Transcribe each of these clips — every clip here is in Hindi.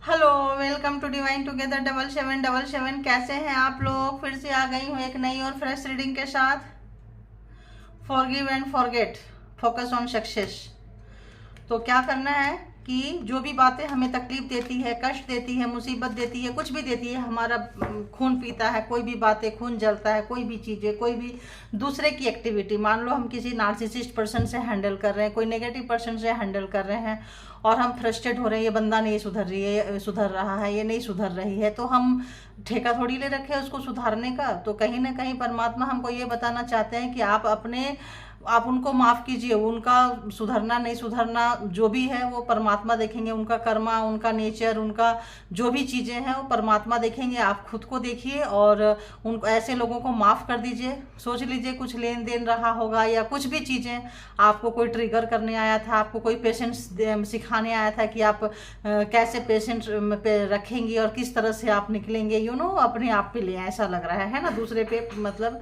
Hello, welcome to divine together 7777। कैसे हैं आप लोग? फिर से आ गई हूँ एक नई और फ्रेश रीडिंग के साथ। Forgive and forget, focus on success. तो क्या करना है कि जो भी बातें हमें तकलीफ देती है, कष्ट देती है, मुसीबत देती है, कुछ भी देती है, हमारा खून पीता है, कोई भी बातें, खून जलता है, कोई भी चीज़ें, कोई भी दूसरे की एक्टिविटी, मान लो हम किसी नार्सिसिस्ट पर्सन से हैंडल कर रहे हैं, कोई नेगेटिव पर्सन से हैंडल कर रहे हैं और हम फ्रस्ट्रेट हो रहे हैं, ये बंदा नहीं सुधर रही है, सुधर रहा है, ये नहीं सुधर रही है, तो हम ठेका थोड़ी ले रखे हैं उसको सुधारने का। तो कहीं ना कहीं परमात्मा हमको ये बताना चाहते हैं कि आप उनको माफ़ कीजिए, उनका सुधरना नहीं सुधरना जो भी है वो परमात्मा देखेंगे, उनका कर्मा, उनका नेचर, उनका जो भी चीज़ें हैं वो परमात्मा देखेंगे। आप खुद को देखिए और उनको, ऐसे लोगों को माफ़ कर दीजिए। सोच लीजिए कुछ लेन देन रहा होगा या कुछ भी चीज़ें, आपको कोई ट्रिगर करने आया था, आपको कोई पेशेंस सिखाने आया था कि आप कैसे पेशेंट पे रखेंगे और किस तरह से आप निकलेंगे, अपने आप पे ले आए, ऐसा लग रहा है ना। दूसरे पे मतलब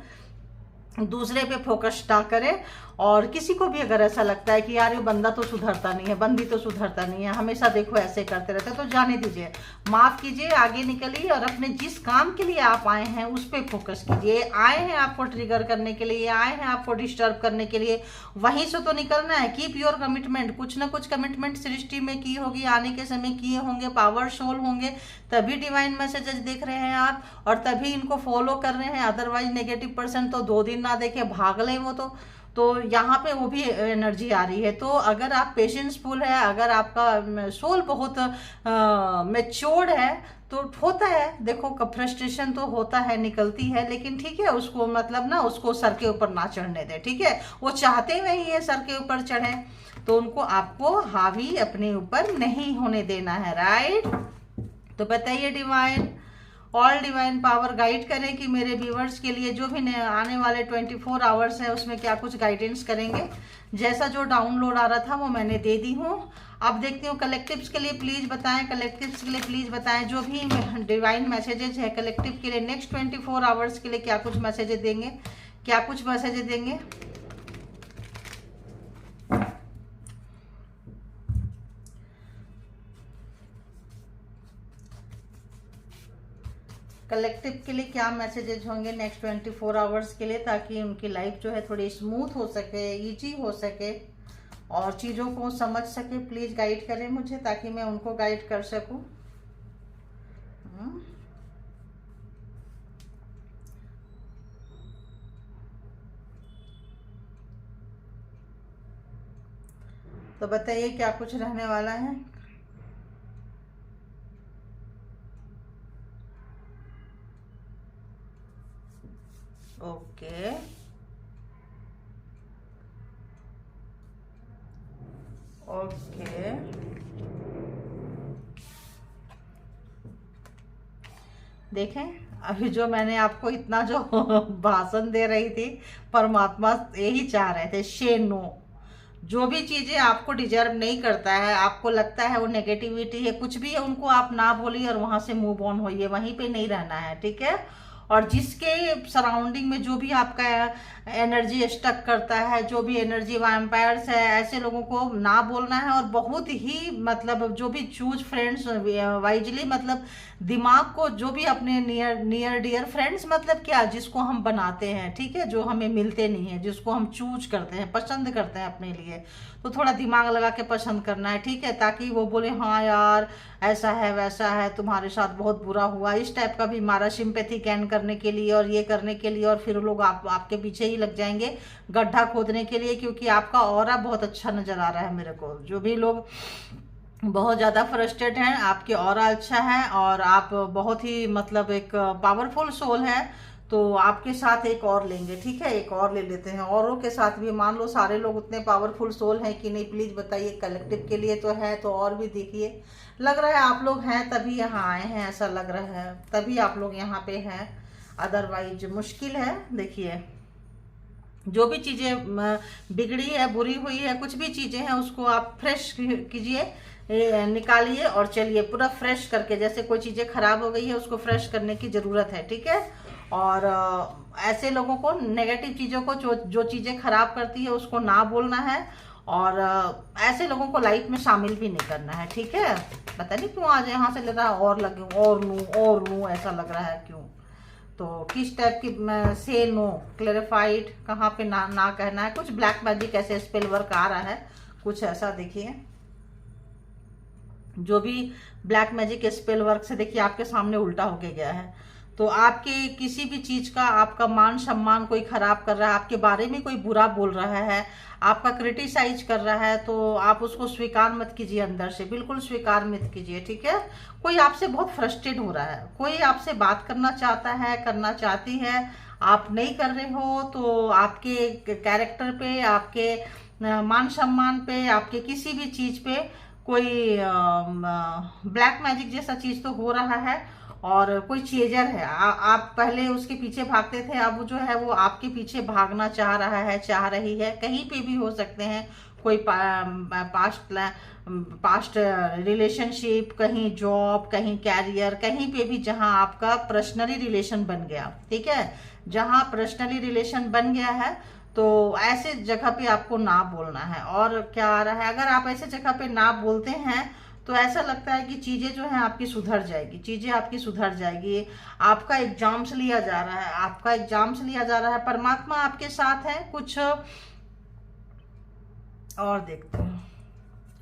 दूसरे पे फोकस ना करें। और किसी को भी अगर ऐसा लगता है कि यार ये बंदा तो सुधरता नहीं है, बंदी तो सुधरता नहीं है, हमेशा देखो ऐसे करते रहते, तो जाने दीजिए, माफ़ कीजिए, आगे निकलिए और अपने जिस काम के लिए आप आए हैं उस पर फोकस कीजिए। आए हैं आपको ट्रिगर करने के लिए, आए हैं आपको डिस्टर्ब करने के लिए, वहीं से तो निकलना है। कीप योर कमिटमेंट, कुछ ना कुछ कमिटमेंट सृष्टि में की होगी, आने के समय किए होंगे, पावर सोल होंगे, तभी डिवाइन मैसेजेस देख रहे हैं आप और तभी इनको फॉलो कर रहे हैं। अदरवाइज नेगेटिव पर्सन तो 2 दिन ना देखे भाग ले वो तो यहाँ पे वो भी एनर्जी आ रही है। तो अगर आप पेशेंसफुल है, अगर आपका सोल बहुत मेच्योर्ड है तो होता है, देखो फ्रस्ट्रेशन तो होता है, निकलती है, लेकिन ठीक है, उसको मतलब ना उसको सर के ऊपर ना चढ़ने दे, ठीक है। वो चाहते हुए ही है सर के ऊपर चढ़े, तो उनको आपको हावी अपने ऊपर नहीं होने देना है, राइट। तो बताइए divine, all divine power guide करें कि मेरे व्यूवर्स के लिए जो भी आने वाले 24 आवर्स है उसमें क्या कुछ गाइडेंस करेंगे। जैसा जो डाउनलोड आ रहा था वो मैंने दे दी हूँ। अब देखती हूँ कलेक्टिव्स के लिए प्लीज़ बताएं, कलेक्टिव्स के लिए प्लीज़ बताएं, जो भी डिवाइन मैसेजेस है कलेक्टिव के लिए नेक्स्ट 24 आवर्स के लिए क्या कुछ मैसेजेस देंगे, क्या कुछ मैसेजेस देंगे। कलेक्टिव के लिए क्या मैसेजेज होंगे नेक्स्ट 24 आवर्स के लिए, ताकि उनकी लाइफ जो है थोड़ी स्मूथ हो सके, इजी हो सके और चीज़ों को समझ सके। प्लीज़ गाइड करें मुझे ताकि मैं उनको गाइड कर सकूं। तो बताइए क्या कुछ रहने वाला है। ओके, ओके, देखें अभी जो मैंने आपको इतना जो भाषण दे रही थी, परमात्मा यही चाह रहे थे, से नो। जो भी चीज़ें आपको डिजर्व नहीं करता है, आपको लगता है वो नेगेटिविटी है, कुछ भी है, उनको आप ना बोलिए और वहाँ से मूव ऑन होइए, वहीं पे नहीं रहना है, ठीक है। और जिसके सराउंडिंग में जो भी आपका एनर्जी स्टक करता है, जो भी एनर्जी वैम्पायर्स है, ऐसे लोगों को ना बोलना है। और बहुत ही मतलब जो भी चूज फ्रेंड्स वाइजली, मतलब दिमाग को, जो भी अपने नियर नियर डियर फ्रेंड्स, मतलब क्या, जिसको हम बनाते हैं, ठीक है, जो हमें मिलते नहीं है, जिसको हम चूज करते हैं, पसंद करते हैं अपने लिए, तो थोड़ा दिमाग लगा के पसंद करना है, ठीक है, ताकि वो बोले हाँ यार ऐसा है वैसा है, तुम्हारे साथ बहुत बुरा हुआ, इस टाइप का भी हमारा सिंपैथी गैन करने के लिए और ये करने के लिए। और फिर लोग आपके पीछे ही लग जाएंगे गड्ढा खोदने के लिए, क्योंकि आपका ऑरा बहुत अच्छा नजर आ रहा है मेरे को। जो भी लोग बहुत ज़्यादा फ्रस्ट्रेट हैं, आपके ऑरा अच्छा है और आप बहुत ही मतलब एक पावरफुल सोल है। तो आपके साथ एक और लेंगे, ठीक है, एक और ले लेते हैं। औरों के साथ भी मान लो सारे लोग उतने पावरफुल सोल हैं कि नहीं, प्लीज़ बताइए। कलेक्टिव के लिए तो है, तो और भी देखिए। लग रहा है आप लोग हैं तभी यहाँ आए हैं, ऐसा लग रहा है, तभी आप लोग यहाँ पे हैं, अदरवाइज मुश्किल है। देखिए जो भी चीज़ें बिगड़ी है, बुरी हुई है, कुछ भी चीज़ें हैं, उसको आप फ्रेश कीजिए, निकालिए और चलिए पूरा फ्रेश करके। जैसे कोई चीज़ें खराब हो गई है उसको फ्रेश करने की ज़रूरत है, ठीक है। और ऐसे लोगों को, नेगेटिव चीज़ों को, जो जो चीज़ें खराब करती है उसको ना बोलना है और ऐसे लोगों को लाइफ में शामिल भी नहीं करना है, ठीक है। पता नहीं क्यों आज यहाँ से लग रहा है और लगे और लूँ ऐसा लग रहा है, क्यों? तो किस टाइप की से नो क्लेरिफाइड, कहाँ पे ना ना कहना है, कुछ ब्लैक मैजिक ऐसे स्पेल वर्क आ रहा है, कुछ ऐसा देखिए। जो भी ब्लैक मैजिक स्पेल वर्क से देखिए आपके सामने उल्टा होके गया है। तो आपके किसी भी चीज का आपका मान सम्मान कोई खराब कर रहा है, आपके बारे में कोई बुरा बोल रहा है, आपका क्रिटिसाइज कर रहा है, तो आप उसको स्वीकार मत कीजिए, अंदर से बिल्कुल स्वीकार मत कीजिए, ठीक है। कोई आपसे बहुत फ्रस्ट्रेट हो रहा है, कोई आपसे बात करना चाहता है, करना चाहती है, आप नहीं कर रहे हो, तो आपके कैरेक्टर पे, आपके मान सम्मान पे, आपके किसी भी चीज पे कोई ब्लैक मैजिक जैसा चीज तो हो रहा है। और कोई चेजर है, आप पहले उसके पीछे भागते थे, अब जो है वो आपके पीछे भागना चाह रहा है, चाह रही है। कहीं पे भी हो सकते हैं, कोई पास्ट रिलेशनशिप, कहीं जॉब, कहीं कैरियर, कहीं पे भी जहां आपका पर्सनली रिलेशन बन गया, ठीक है। जहां पर्सनली रिलेशन बन गया है तो ऐसे जगह पे आपको ना बोलना है। और क्या आ रहा है, अगर आप ऐसे जगह पे ना बोलते हैं तो ऐसा लगता है कि चीजें जो है आपकी सुधर जाएगी, चीजें आपकी सुधर जाएगी। आपका एग्जाम्स लिया जा रहा है, आपका एग्जाम्स लिया जा रहा है, परमात्मा आपके साथ है। कुछ और देखते हैं,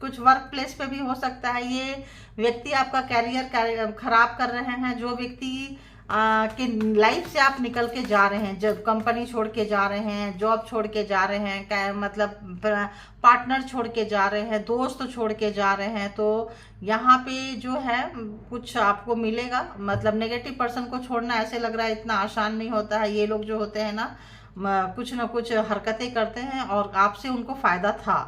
कुछ वर्क प्लेस पे भी हो सकता है ये व्यक्ति आपका कैरियर खराब कर रहे हैं। जो व्यक्ति कि लाइफ से आप निकल के जा रहे हैं, जब कंपनी छोड़ के जा रहे हैं, जॉब छोड़ के जा रहे हैं, मतलब पार्टनर छोड़ के जा रहे हैं, दोस्त छोड़ के जा रहे हैं, तो यहाँ पे जो है कुछ आपको मिलेगा। मतलब नेगेटिव पर्सन को छोड़ना ऐसे लग रहा है इतना आसान नहीं होता है। ये लोग जो होते हैं ना कुछ ना कुछ हरकतें करते हैं और आपसे उनको फायदा था,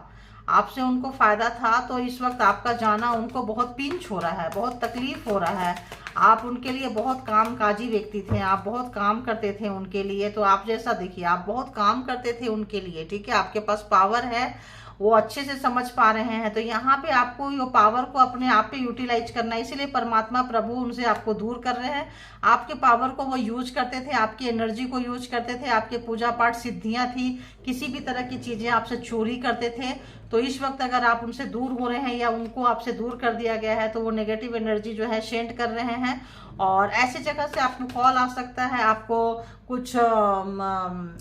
आपसे उनको फायदा था, तो इस वक्त आपका जाना उनको बहुत पिंच हो रहा है, बहुत तकलीफ हो रहा है। आप उनके लिए बहुत कामकाजी व्यक्ति थे, आप बहुत काम करते थे उनके लिए। तो आप जैसा देखिए, आप बहुत काम करते थे उनके लिए, ठीक है। आपके पास पावर है, वो अच्छे से समझ पा रहे हैं। तो यहाँ पे आपको ये पावर को अपने आप पे यूटिलाइज करना है, इसीलिए परमात्मा प्रभु उनसे आपको दूर कर रहे हैं। आपके पावर को वो यूज करते थे, आपकी एनर्जी को यूज करते थे, आपके पूजा पाठ सिद्धियां थी, किसी भी तरह की चीजें आपसे चोरी करते थे। तो इस वक्त अगर आप उनसे दूर हो रहे हैं या उनको आपसे दूर कर दिया गया है, तो वो नेगेटिव एनर्जी जो है सेंड कर रहे हैं। और ऐसे जगह से आपको कॉल आ सकता है, आपको कुछ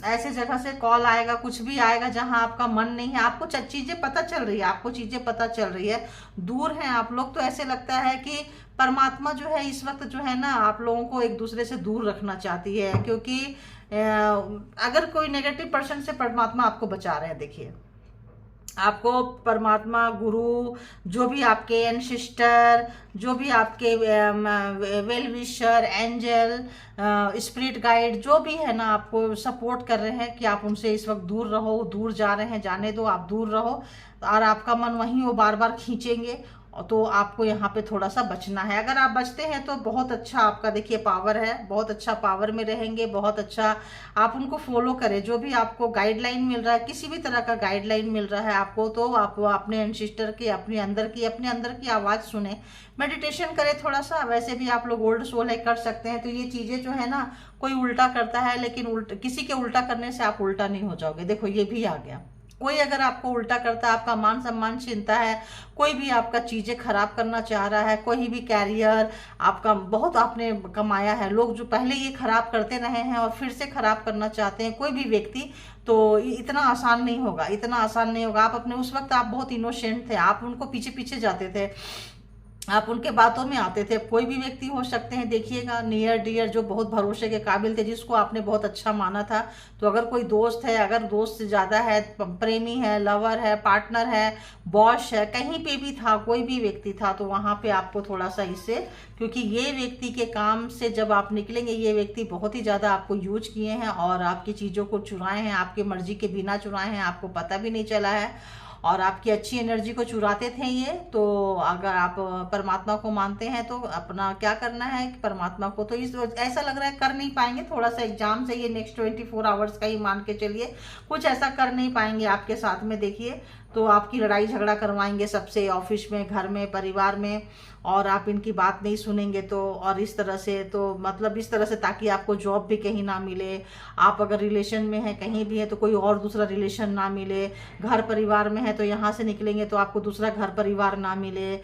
ऐसे जगह से कॉल आएगा, कुछ भी आएगा जहां आपका मन नहीं है। आपको चीजें पता चल रही है, आपको चीजें पता चल रही है, दूर हैं आप लोग। तो ऐसे लगता है कि परमात्मा जो है इस वक्त जो है ना आप लोगों को एक दूसरे से दूर रखना चाहती है, क्योंकि अगर कोई नेगेटिव पर्सन से परमात्मा आपको बचा रहे हैं। देखिए, आपको परमात्मा, गुरु, जो भी आपके एंसेस्टर, जो भी आपके well wisher, angel, spirit guide, जो भी है ना आपको सपोर्ट कर रहे हैं कि आप उनसे इस वक्त दूर रहो, दूर जा रहे हैं, जाने दो, आप दूर रहो। और आपका मन वहीं वो बार बार खींचेंगे, तो आपको यहाँ पे थोड़ा सा बचना है। अगर आप बचते हैं तो बहुत अच्छा आपका देखिए पावर है, बहुत अच्छा पावर में रहेंगे, बहुत अच्छा। आप उनको फॉलो करें, जो भी आपको गाइडलाइन मिल रहा है, किसी भी तरह का गाइडलाइन मिल रहा है आपको, तो आप अपने एंसेस्टर की, अपने अंदर की आवाज़ सुने, मेडिटेशन करें थोड़ा सा। वैसे भी आप लोग ओल्ड सोल है, कर सकते हैं। तो ये चीज़ें जो है ना, कोई उल्टा करता है, लेकिन किसी के उल्टा करने से आप उल्टा नहीं हो जाओगे। देखो ये भी आ गया, कोई अगर आपको उल्टा करता है, आपका मान सम्मान छीनता है, कोई भी आपका चीजें खराब करना चाह रहा है, कोई भी कैरियर आपका बहुत आपने कमाया है, लोग जो पहले ये खराब करते रहे हैं और फिर से खराब करना चाहते हैं, कोई भी व्यक्ति, तो इतना आसान नहीं होगा, इतना आसान नहीं होगा। आप अपने उस वक्त आप बहुत इनोसेंट थे, आप उनको पीछे पीछे जाते थे, आप उनके बातों में आते थे। कोई भी व्यक्ति हो सकते हैं, देखिएगा नियर डियर, जो बहुत भरोसे के काबिल थे, जिसको आपने बहुत अच्छा माना था। तो अगर कोई दोस्त है, अगर दोस्त से ज़्यादा है, प्रेमी है, लवर है, पार्टनर है, बॉस है, कहीं पे भी था, कोई भी व्यक्ति था, तो वहाँ पे आपको थोड़ा सा इससे, क्योंकि ये व्यक्ति के काम से जब आप निकलेंगे, ये व्यक्ति बहुत ही ज़्यादा आपको यूज किए हैं और आपकी चीज़ों को चुराए हैं, आपकी मर्जी के बिना चुराए हैं, आपको पता भी नहीं चला है, और आपकी अच्छी एनर्जी को चुराते थे ये। तो अगर आप परमात्मा को मानते हैं तो अपना क्या करना है कि परमात्मा को, तो इस ऐसा लग रहा है कर नहीं पाएंगे, थोड़ा सा एग्जाम से ये नेक्स्ट 24 आवर्स का ही मान के चलिए, कुछ ऐसा कर नहीं पाएंगे आपके साथ में। देखिए, तो आपकी लड़ाई झगड़ा करवाएंगे सबसे, ऑफिस में, घर में, परिवार में, और आप इनकी बात नहीं सुनेंगे तो, और इस तरह से, तो मतलब इस तरह से ताकि आपको जॉब भी कहीं ना मिले, आप अगर रिलेशन में हैं कहीं भी है तो कोई और दूसरा रिलेशन ना मिले, घर परिवार में है तो यहाँ से निकलेंगे तो आपको दूसरा घर परिवार ना मिले,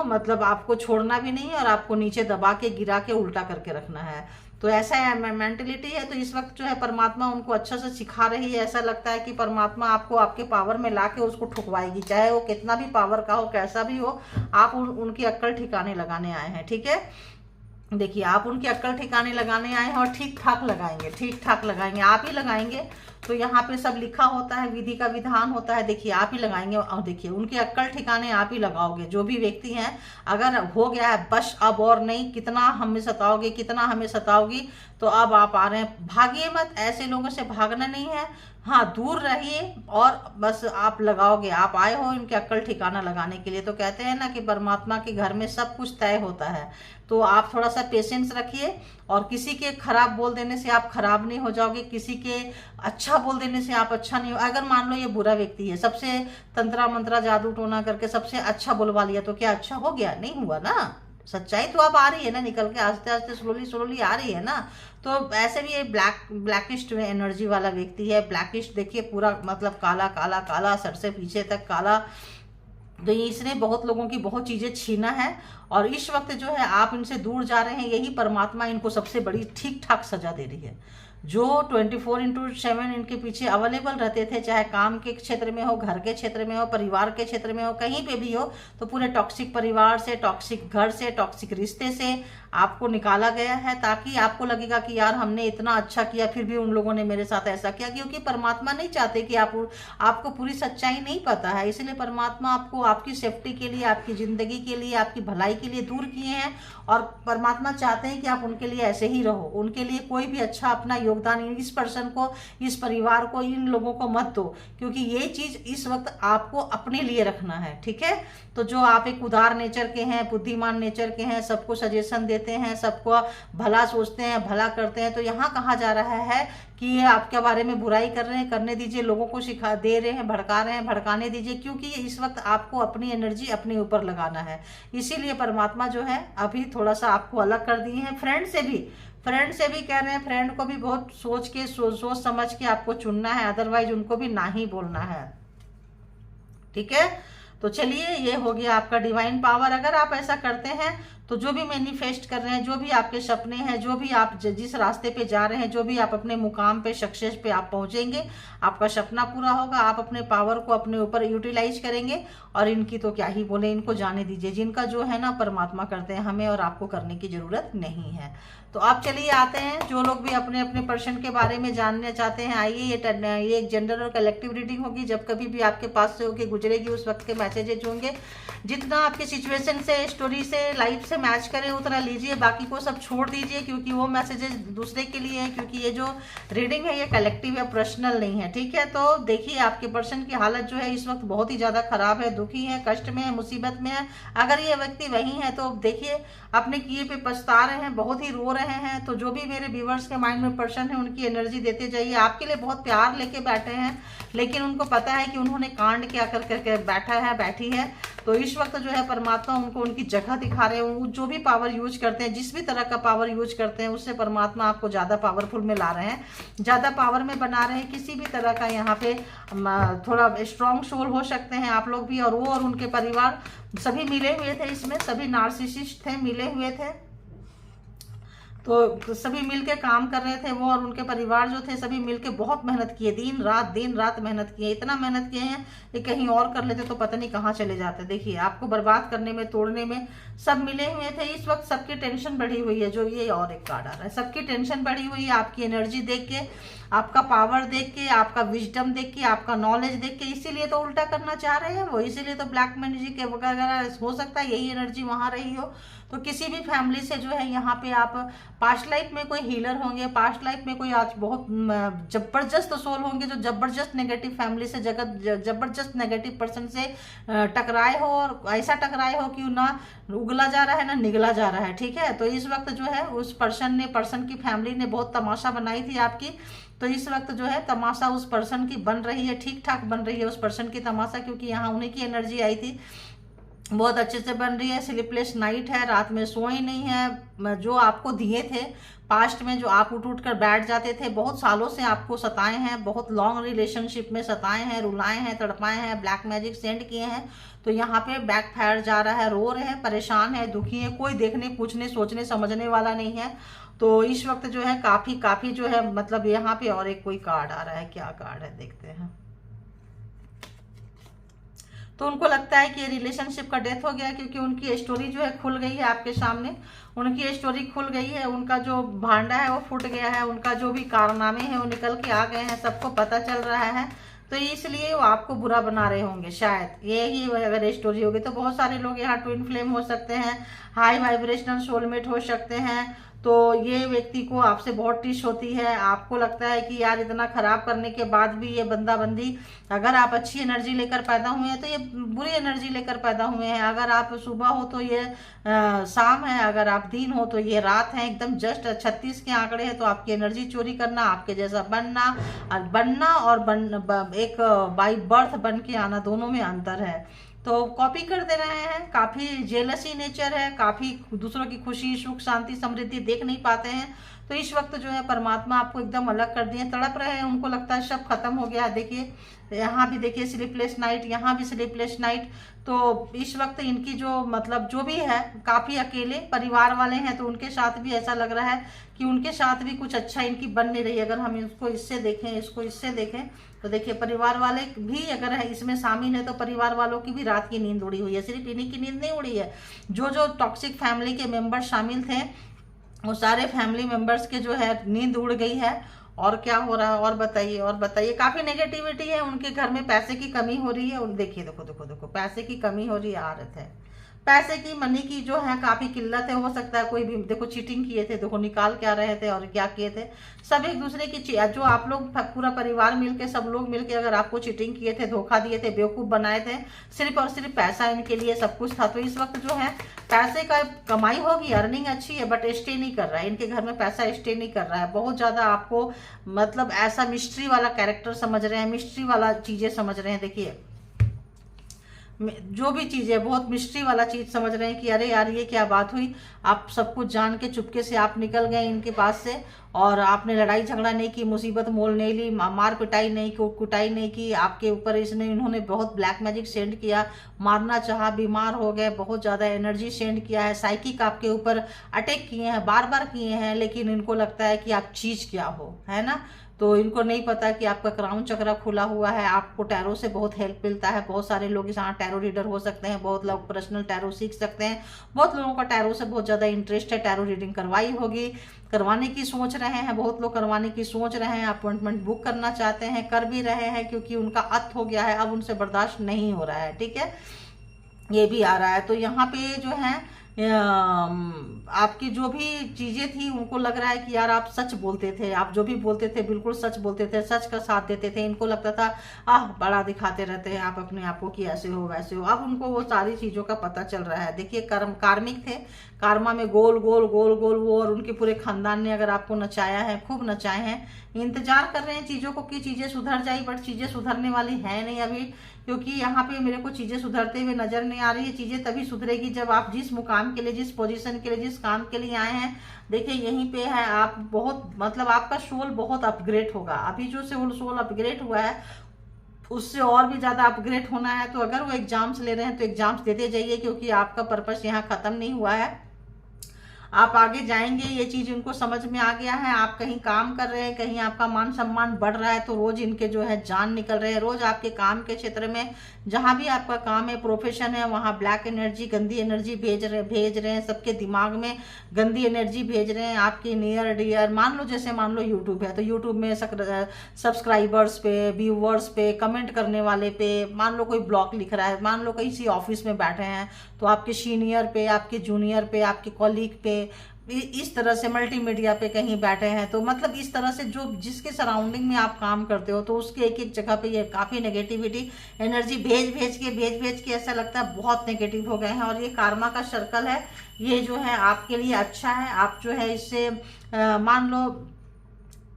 मतलब आपको छोड़ना भी नहीं और आपको नीचे दबा के गिरा के उल्टा करके रखना है। तो ऐसा है मेंटेलिटी है। तो इस वक्त जो है परमात्मा उनको अच्छा से सिखा रही है। ऐसा लगता है कि परमात्मा आपको आपके पावर में ला के उसको ठुकवाएगी, चाहे वो कितना भी पावर का हो, कैसा भी हो, आप उनकी अक्ल ठिकाने लगाने आए हैं। ठीक है, देखिए आप उनकी अक्ल ठिकाने लगाने आए हैं और ठीक ठाक लगाएंगे, ठीक ठाक लगाएंगे, आप ही लगाएंगे। तो यहाँ पे सब लिखा होता है, विधि का विधान होता है, देखिए आप ही लगाएंगे। और देखिए उनकी अक्ल ठिकाने आप ही लगाओगे। जो भी व्यक्ति हैं, अगर हो गया है बस अब और नहीं, कितना हमें सताओगे, कितना हमें सताओगी, तो अब आप आ रहे हैं, भागिए मत, ऐसे लोगों से भागना नहीं है। हाँ, दूर रहिए और बस आप लगाओगे। आप आए हो इनके अक्ल ठिकाना लगाने के लिए। तो कहते हैं ना कि परमात्मा के घर में सब कुछ तय होता है। तो आप थोड़ा सा पेशेंस रखिए, और किसी के खराब बोल देने से आप खराब नहीं हो जाओगे, किसी के अच्छा बोल देने से आप अच्छा नहीं हो। अगर मान लो ये बुरा व्यक्ति है, सबसे तंत्रा मंत्रा जादू टोना करके सबसे अच्छा बुलवा लिया, तो क्या अच्छा हो गया? नहीं हुआ ना। सच्चाई तो अब आ रही है ना, निकल के आस्ते आस्ते स्लोली स्लोली आ रही है ना। तो ऐसे भी ये ब्लैकिस्ट एनर्जी वाला व्यक्ति है। ब्लैकिस्ट देखिए पूरा मतलब काला काला काला, सर से पीछे तक काला। तो इसने बहुत लोगों की बहुत चीजें छीना है, और इस वक्त जो है आप इनसे दूर जा रहे हैं। यही परमात्मा इनको सबसे बड़ी ठीक ठाक सजा दे रही है। जो 24/7 इनके पीछे अवेलेबल रहते थे, चाहे काम के क्षेत्र में हो, घर के क्षेत्र में हो, परिवार के क्षेत्र में हो, कहीं पे भी हो, तो पूरे टॉक्सिक परिवार से, टॉक्सिक घर से, टॉक्सिक रिश्ते से आपको निकाला गया है, ताकि आपको लगेगा कि यार हमने इतना अच्छा किया फिर भी उन लोगों ने मेरे साथ ऐसा किया। क्योंकि परमात्मा नहीं चाहते कि आपको पूरी सच्चाई नहीं पता है, इसलिए परमात्मा आपको आपकी सेफ्टी के लिए, आपकी जिंदगी के लिए, आपकी भलाई के लिए दूर किए हैं। और परमात्मा चाहते हैं कि आप उनके लिए ऐसे ही रहो, उनके लिए कोई भी अच्छा अपना योगदान इस पर्सन को, इस परिवार को, इन लोगों को मत दो, क्योंकि ये चीज इस वक्त आपको अपने लिए रखना है। ठीक है, तो जो आप एक उदार नेचर के हैं, बुद्धिमान नेचर के हैं, सबको सजेशन देते हैं, सबको भला सोचते हैं, भला करते हैं, तो यहाँ कहा जा रहा है कि ये आपके बारे में बुराई कर रहे हैं, करने दीजिए, लोगों को सिखा दे रहे हैं, भड़का रहे हैं, भड़काने दीजिए, क्योंकि इस वक्त आपको अपनी एनर्जी अपने ऊपर लगाना है। इसीलिए परमात्मा जो है अभी थोड़ा सा आपको अलग कर दिए हैं। फ्रेंड से भी कह रहे हैं, फ्रेंड को भी बहुत सोच के सोच समझ के आपको चुनना है, अदरवाइज उनको भी ना ही बोलना है। ठीक है, तो चलिए ये हो गया आपका डिवाइन पावर। अगर आप ऐसा करते हैं तो जो भी मैनिफेस्ट कर रहे हैं, जो भी आपके सपने हैं, जो भी आप जिस रास्ते पे जा रहे हैं, जो भी आप अपने मुकाम पे, सक्सेस पे आप पहुंचेंगे, आपका सपना पूरा होगा। आप अपने पावर को अपने ऊपर यूटिलाइज करेंगे, और इनकी तो क्या ही बोले, इनको जाने दीजिए। जिनका जो है ना परमात्मा करते हैं, हमें और आपको करने की जरूरत नहीं है। तो आप चलिए आते हैं, जो लोग भी अपने अपने पर्सन के बारे में जानना चाहते हैं, आइए। ये एक जेंडर और कलेक्टिव रीडिंग होगी। जब कभी भी आपके पास से होके गुजरेगी, उस वक्त के मैसेजेज होंगे। जितना आपके सिचुएशन से, स्टोरी से, लाइफ से मैच करें उतना लीजिए, बाकी को सब छोड़ दीजिए, क्योंकि वो मैसेजेस दूसरे के लिए है। क्योंकि ये जो रीडिंग है ये कलेक्टिव है, पर्सनल नहीं है। ठीक है, तो देखिए आपके पर्सन की हालत जो है इस वक्त बहुत ही ज्यादा खराब है, दुखी है, कष्ट में है, मुसीबत में है। अगर ये व्यक्ति वही है तो देखिए अपने किए पे पछता रहे हैं, बहुत ही रो रहे हैं। तो जो भी मेरे व्यूवर्स के माइंड में पर्सन है, उनकी एनर्जी देते जाइए। आपके लिए बहुत प्यार लेके बैठे हैं, लेकिन उनको पता है कि उन्होंने कांड क्या कर करके बैठी है। तो इस वक्त जो है परमात्मा उनको उनकी जगह दिखा रहे हैं। जो भी पावर यूज करते हैं, जिस भी तरह का पावर यूज करते हैं, उससे परमात्मा आपको ज्यादा पावरफुल में ला रहे हैं, ज्यादा पावर में बना रहे हैं। किसी भी तरह का यहाँ पे थोड़ा स्ट्रॉन्ग सोल हो सकते हैं आप लोग भी, और वो और उनके परिवार सभी मिले हुए थे इसमें, सभी नार्सिसिस्ट थे, मिले हुए थे। तो सभी मिलके काम कर रहे थे, वो और उनके परिवार जो थे सभी मिलके बहुत मेहनत किए, दिन रात मेहनत किए। इतना मेहनत किए हैं कि कहीं और कर लेते तो पता नहीं कहाँ चले जाते। देखिए आपको बर्बाद करने में, तोड़ने में सब मिले हुए थे। इस वक्त सबकी टेंशन बढ़ी हुई है। जो ये और एक कार्ड आ रहा है, सबकी टेंशन बढ़ी हुई है। आपकी एनर्जी देख के, आपका पावर देख के, आपका विजडम देख के, आपका नॉलेज देख के, इसीलिए तो उल्टा करना चाह रहे हैं वो। इसीलिए तो ब्लैक मैजिक के वगैरह हो सकता है यही एनर्जी वहां रही हो। तो किसी भी फैमिली से जो है यहाँ पे आप पास्ट लाइफ में कोई हीलर होंगे, पास्ट लाइफ में कोई आज बहुत जबरदस्त सोल होंगे, जो जबरदस्त नेगेटिव फैमिली से, जबरदस्त नेगेटिव पर्सन से टकराए हो, और ऐसा टकराए हो कि ना उगला जा रहा है ना निगला जा रहा है। ठीक है, तो इस वक्त जो है उस पर्सन की फैमिली ने बहुत तमाशा बनाई थी आपकी। तो इस वक्त जो है तमाशा उस पर्सन की बन रही है, ठीक ठाक बन रही है उस पर्सन की तमाशा, क्योंकि यहाँ उन्हीं की एनर्जी आई थी, बहुत अच्छे से बन रही है। स्लीपलेस नाइट है, रात में सोए नहीं है, जो आपको दिए थे पास्ट में, जो आप उठ कर बैठ जाते थे, बहुत सालों से आपको सताए हैं, बहुत लॉन्ग रिलेशनशिप में सताए हैं, रुलाए हैं, तड़पाए हैं, ब्लैक मैजिक सेंड किए हैं, तो यहाँ पे बैक फायर जा रहा है, रो रहे हैं, परेशान है, दुखी है, कोई देखने पूछने सोचने समझने वाला नहीं है। तो इस वक्त जो है काफी जो है मतलब यहाँ पे और एक कोई कार्ड आ रहा है, क्या कार्ड है देखते हैं। तो उनको लगता है कि ये रिलेशनशिप का डेथ हो गया, क्योंकि उनकी स्टोरी जो है खुल गई है आपके सामने, उनकी स्टोरी खुल गई है, उनका जो भांडा है वो फूट गया है, उनका जो भी कारनामे हैं वो निकल के आ गए हैं, सबको पता चल रहा है। तो इसलिए वो आपको बुरा बना रहे होंगे शायद, यही अगर स्टोरी होगी। तो बहुत सारे लोग यहाँ ट्विन फ्लेम हो सकते हैं, हाई वाइब्रेशनल सोलमेट हो सकते हैं। तो ये व्यक्ति को आपसे बहुत टिश होती है, आपको लगता है कि यार इतना खराब करने के बाद भी ये बंदा बंदी, अगर आप अच्छी एनर्जी लेकर पैदा हुए हैं तो ये बुरी एनर्जी लेकर पैदा हुए हैं, अगर आप सुबह हो तो ये शाम है, अगर आप दिन हो तो ये रात है, एकदम जस्ट 36 के आंकड़े हैं। तो आपकी एनर्जी चोरी करना, आपके जैसा बनना और एक बाई बर्थ बन के आना, दोनों में अंतर है। तो कॉपी कर दे रहे हैं, काफी जेलसी नेचर है, काफी दूसरों की खुशी सुख शांति समृद्धि देख नहीं पाते हैं। तो इस वक्त जो है परमात्मा आपको एकदम अलग कर दिए, तड़प रहे हैं, उनको लगता है सब खत्म हो गया। देखिए यहाँ भी देखिए स्लीपलेस नाइट, यहाँ भी स्लीपलेस नाइट। तो इस वक्त इनकी जो मतलब जो भी है काफी अकेले, परिवार वाले हैं तो उनके साथ भी ऐसा लग रहा है कि उनके साथ भी कुछ अच्छा इनकी बन नहीं रही। अगर हम इसको इससे देखें, इसको इससे देखें तो देखिए परिवार वाले भी अगर है इसमें शामिल है तो परिवार वालों की भी रात की नींद उड़ी हुई है, सिर्फ इन्हीं की नींद नहीं उड़ी है, जो जो टॉक्सिक फैमिली के मेंबर्स शामिल थे वो सारे फैमिली मेंबर्स के जो है नींद उड़ गई है। और क्या हो रहा है और बताइए, काफी नेगेटिविटी है, उनके घर में पैसे की कमी हो रही है। और देखिए देखो पैसे की कमी हो रही है, आरत है पैसे की, मनी की जो है काफी किल्लत है। हो सकता है कोई भी देखो चीटिंग किए थे, देखो निकाल क्या रहे थे और क्या किए थे, सब एक दूसरे की जो आप लोग पूरा परिवार मिलके, सब लोग मिलके अगर आपको चीटिंग किए थे, धोखा दिए थे, बेवकूफ बनाए थे, सिर्फ और सिर्फ पैसा इनके लिए सब कुछ था। तो इस वक्त जो है पैसे का कमाई होगी, अर्निंग अच्छी है, बट स्टे नहीं कर रहा है, इनके घर में पैसा स्टे नहीं कर रहा है। बहुत ज्यादा आपको मतलब ऐसा मिस्ट्री वाला कैरेक्टर समझ रहे हैं, मिस्ट्री वाला चीजें समझ रहे हैं। देखिए जो भी चीज है बहुत मिस्ट्री वाला चीज समझ रहे हैं कि अरे यार ये क्या बात हुई, आप सब कुछ जान के चुपके से आप निकल गए इनके पास से, और आपने लड़ाई झगड़ा नहीं की, मुसीबत मोल नहीं ली, मार पिटाई नहीं की, कुटाई नहीं की आपके ऊपर। इन्होंने बहुत ब्लैक मैजिक सेंड किया, मारना चाहा, बीमार हो गए, बहुत ज्यादा एनर्जी सेंड किया है, साइकिक आपके ऊपर अटैक किए हैं, बार बार किए हैं, लेकिन इनको लगता है कि आप चीज क्या हो, है ना। तो इनको नहीं पता कि आपका क्राउन चक्र खुला हुआ है, आपको टैरो से बहुत हेल्प मिलता है। बहुत सारे लोग इस टैरो रीडर हो सकते हैं, बहुत लोग पर्सनल टैरो सीख सकते हैं, बहुत लोगों का टैरो से बहुत ज्यादा इंटरेस्ट है, टैरो रीडिंग करवाई होगी, करवाने की सोच रहे हैं, बहुत लोग करवाने की सोच रहे हैं, अपॉइंटमेंट बुक करना चाहते हैं, कर भी रहे हैं, क्योंकि उनका अत हो गया है, अब उनसे बर्दाश्त नहीं हो रहा है। ठीक है, ये भी आ रहा है। तो यहाँ पे जो है आपकी जो भी चीजें थी उनको लग रहा है कि यार आप सच बोलते थे, आप जो भी बोलते थे बिल्कुल सच बोलते थे, सच का साथ देते थे। इनको लगता था बड़ा दिखाते रहते हैं आप अपने आप को कि ऐसे हो वैसे हो। अब उनको वो सारी चीजों का पता चल रहा है। देखिए कार्मिक थे, कारमा में गोल गोल गोल गोल वो, और उनके पूरे खानदान ने अगर आपको नचाया है, खूब नचाए हैं, इंतजार कर रहे हैं चीजों को कि चीजें सुधर जाए, बट चीजें सुधरने वाली है नहीं अभी, क्योंकि यहाँ पे मेरे को चीजें सुधरते हुए नजर नहीं आ रही है। चीजें तभी सुधरेगी जब आप जिस मुकाम के लिए, जिस पोजीशन के लिए, जिस काम के लिए आए हैं, देखिए यहीं पे है आप बहुत मतलब आपका सोल बहुत अपग्रेड होगा। अभी जो सोल अपग्रेड हुआ है उससे और भी ज्यादा अपग्रेड होना है। तो अगर वो एग्जाम्स ले रहे हैं तो एग्जाम्स देते जाइए, क्योंकि आपका पर्पस यहाँ खत्म नहीं हुआ है, आप आगे जाएंगे। ये चीज उनको समझ में आ गया है। आप कहीं काम कर रहे हैं, कहीं आपका मान सम्मान बढ़ रहा है, तो रोज इनके जो है जान निकल रहे हैं। रोज आपके काम के क्षेत्र में जहां भी आपका काम है, प्रोफेशन है, वहां ब्लैक एनर्जी, गंदी एनर्जी भेज रहे हैं, सबके दिमाग में गंदी एनर्जी भेज रहे हैं। आपके नियर डियर मान लो यूट्यूब है, तो यूट्यूब में सब्सक्राइबर्स पे, व्यूवर्स पे, कमेंट करने वाले पे, मान लो कोई ब्लॉग लिख रहा है, मान लो किसी ऑफिस में बैठे हैं तो आपके सीनियर पे, आपके जूनियर पे, आपके कॉलीग पे, इस तरह से मल्टीमीडिया पे कहीं बैठे हैं, तो मतलब इस तरह से जो जिसके सराउंडिंग में आप काम करते हो, तो उसके एक एक जगह पे ये काफी नेगेटिविटी एनर्जी भेज के ऐसा लगता है बहुत नेगेटिव हो गए हैं। और ये कार्मा का सर्कल है, ये जो है आपके लिए अच्छा है। आप जो है इससे मान लो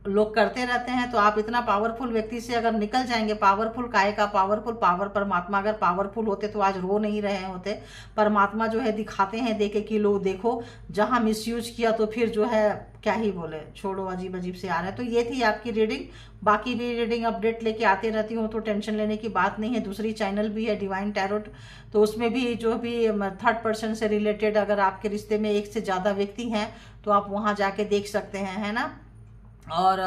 लोग करते रहते हैं। तो आप इतना पावरफुल व्यक्ति से अगर निकल जाएंगे, पावरफुल काय का पावरफुल, पावर परमात्मा अगर पावरफुल होते तो आज रो नहीं रहे होते। परमात्मा जो है दिखाते हैं देखे कि लोग देखो जहां मिसयूज किया तो फिर जो है क्या ही बोले, छोड़ो, अजीब अजीब से आ रहे हैं। तो ये थी आपकी रीडिंग। बाकी भी रीडिंग अपडेट लेके आते रहती हूँ, तो टेंशन लेने की बात नहीं है। दूसरी चैनल भी है डिवाइन टैरोट, तो उसमें भी जो भी थर्ड पर्सन से रिलेटेड अगर आपके रिश्ते में एक से ज़्यादा व्यक्ति हैं तो आप वहाँ जाके देख सकते हैं, है ना। और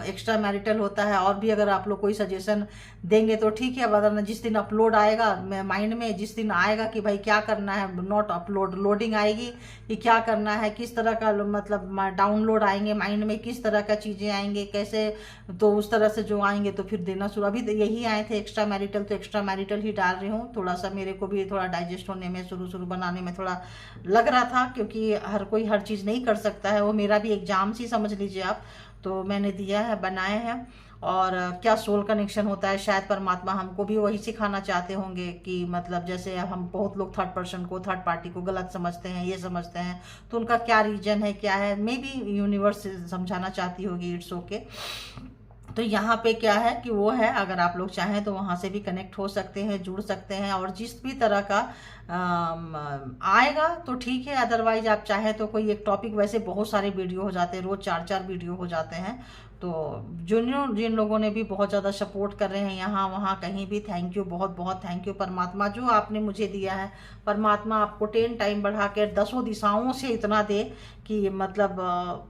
एक्स्ट्रा मैरिटल होता है। और भी अगर आप लोग कोई सजेशन देंगे तो ठीक है, वरना जिस दिन अपलोड आएगा माइंड में, जिस दिन आएगा कि भाई क्या करना है, नॉट अपलोड, लोडिंग आएगी कि क्या करना है, किस तरह का मतलब डाउनलोड आएंगे माइंड में, किस तरह का चीज़ें आएंगे कैसे, तो उस तरह से जो आएंगे तो फिर देना शुरू। अभी तो यही आए थे एक्स्ट्रा मैरिटल, तो एक्स्ट्रा मैरिटल ही डाल रही हूँ। थोड़ा सा मेरे को भी थोड़ा डाइजेस्ट होने में, शुरू बनाने में थोड़ा लग रहा था, क्योंकि हर कोई हर चीज़ नहीं कर सकता है। वो मेरा भी एग्जाम सी समझ लीजिए आप। तो मैंने दिया है, बनाए हैं। और क्या सोल कनेक्शन होता है, शायद परमात्मा हमको भी वही सिखाना चाहते होंगे कि मतलब जैसे हम बहुत लोग थर्ड पर्सन को, थर्ड पार्टी को गलत समझते हैं, ये समझते हैं, तो उनका क्या रीजन है, क्या है, मे बी यूनिवर्स समझाना चाहती होगी, इट्स ओके। तो यहाँ पे क्या है कि वो है, अगर आप लोग चाहें तो वहाँ से भी कनेक्ट हो सकते हैं, जुड़ सकते हैं। और जिस भी तरह का आएगा तो ठीक है, अदरवाइज आप चाहें तो कोई एक टॉपिक, वैसे बहुत सारे वीडियो हो जाते हैं, रोज 4-4 वीडियो हो जाते हैं। तो जिन लोगों ने भी बहुत ज़्यादा सपोर्ट कर रहे हैं यहाँ वहाँ कहीं भी, थैंक यू, बहुत बहुत थैंक यू। परमात्मा जो आपने मुझे दिया है, परमात्मा आपको 10 टाइम बढ़ा के 10 दिशाओं से इतना दे कि मतलब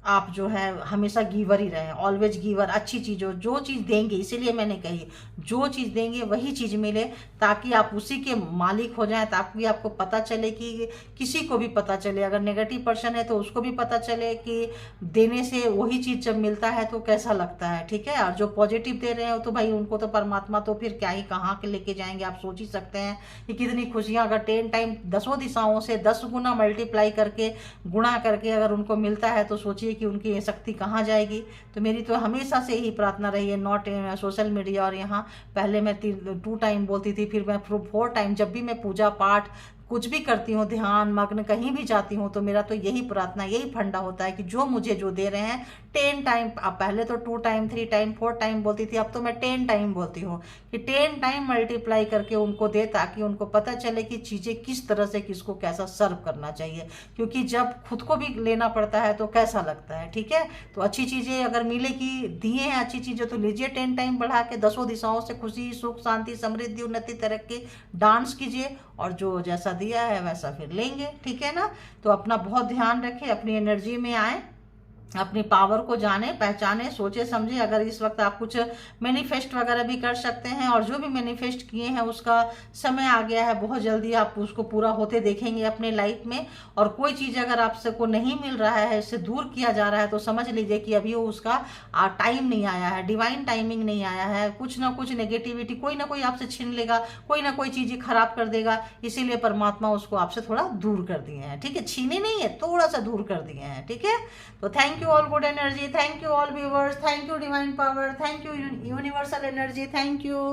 आप जो है हमेशा गिवर ही रहें, ऑलवेज गिवर। अच्छी चीज़ हो, जो चीज़ देंगे, इसीलिए मैंने कही जो चीज़ देंगे वही चीज़ मिले, ताकि आप उसी के मालिक हो जाएं, ताकि आपको पता चले कि किसी को भी पता चले, अगर नेगेटिव पर्सन है तो उसको भी पता चले कि देने से वही चीज़ जब मिलता है तो कैसा लगता है, ठीक है। और जो पॉजिटिव दे रहे हो तो भाई उनको तो परमात्मा तो फिर क्या ही कहाँ के लेके जाएंगे, आप सोच ही सकते हैं कि कितनी खुशियाँ अगर 10 टाइम 10 दिशाओं से 10 गुना मल्टीप्लाई करके, गुणा करके अगर उनको मिलता है, तो सोचिए कि उनकी ये शक्ति कहाँ जाएगी। तो मेरी तो हमेशा से ही प्रार्थना रही है, नॉट सोशल मीडिया और यहाँ, पहले मैं 2 टाइम बोलती थी, फिर मैं 4 टाइम, जब भी मैं पूजा पाठ कुछ भी करती हूँ, ध्यान मग्न कहीं भी जाती हूँ, तो मेरा तो यही प्रार्थना, यही फंडा होता है कि जो मुझे जो दे रहे हैं 10 टाइम, अब पहले तो 2 टाइम 3 टाइम 4 टाइम बोलती थी, अब तो मैं 10 टाइम बोलती हूँ कि 10 टाइम मल्टीप्लाई करके उनको दे, ताकि उनको पता चले कि चीज़ें किस तरह से किसको कैसा सर्व करना चाहिए। क्योंकि जब खुद को भी लेना पड़ता है तो कैसा लगता है, ठीक है। तो अच्छी चीज़ें अगर मिलेगी, दिए हैं अच्छी चीज़ें, तो लीजिए 10 टाइम बढ़ा के 10 दिशाओं से खुशी, सुख, शांति, समृद्धि, उन्नति, तरक्की, डांस कीजिए, और जो जैसा दिया है वैसा फिर लेंगे, ठीक है ना। तो अपना बहुत ध्यान रखें, अपनी एनर्जी में आए, अपनी पावर को जाने पहचाने, सोचे समझे। अगर इस वक्त आप कुछ मैनिफेस्ट वगैरह भी कर सकते हैं, और जो भी मैनिफेस्ट किए हैं उसका समय आ गया है, बहुत जल्दी आप उसको पूरा होते देखेंगे अपने लाइफ में। और कोई चीज़ अगर आपसे को नहीं मिल रहा है, इससे दूर किया जा रहा है, तो समझ लीजिए कि अभी वो उसका टाइम नहीं आया है, डिवाइन टाइमिंग नहीं आया है। कुछ ना कुछ नेगेटिविटी कोई ना कोई आपसे छीन लेगा, कोई ना कोई चीज़ खराब कर देगा, इसीलिए परमात्मा उसको आपसे थोड़ा दूर कर दिए हैं, ठीक है। छीने नहीं है, थोड़ा सा दूर कर दिए हैं, ठीक है। तो thank you all good energy, thank you all viewers, thank you divine power, thank you universal energy, thank you।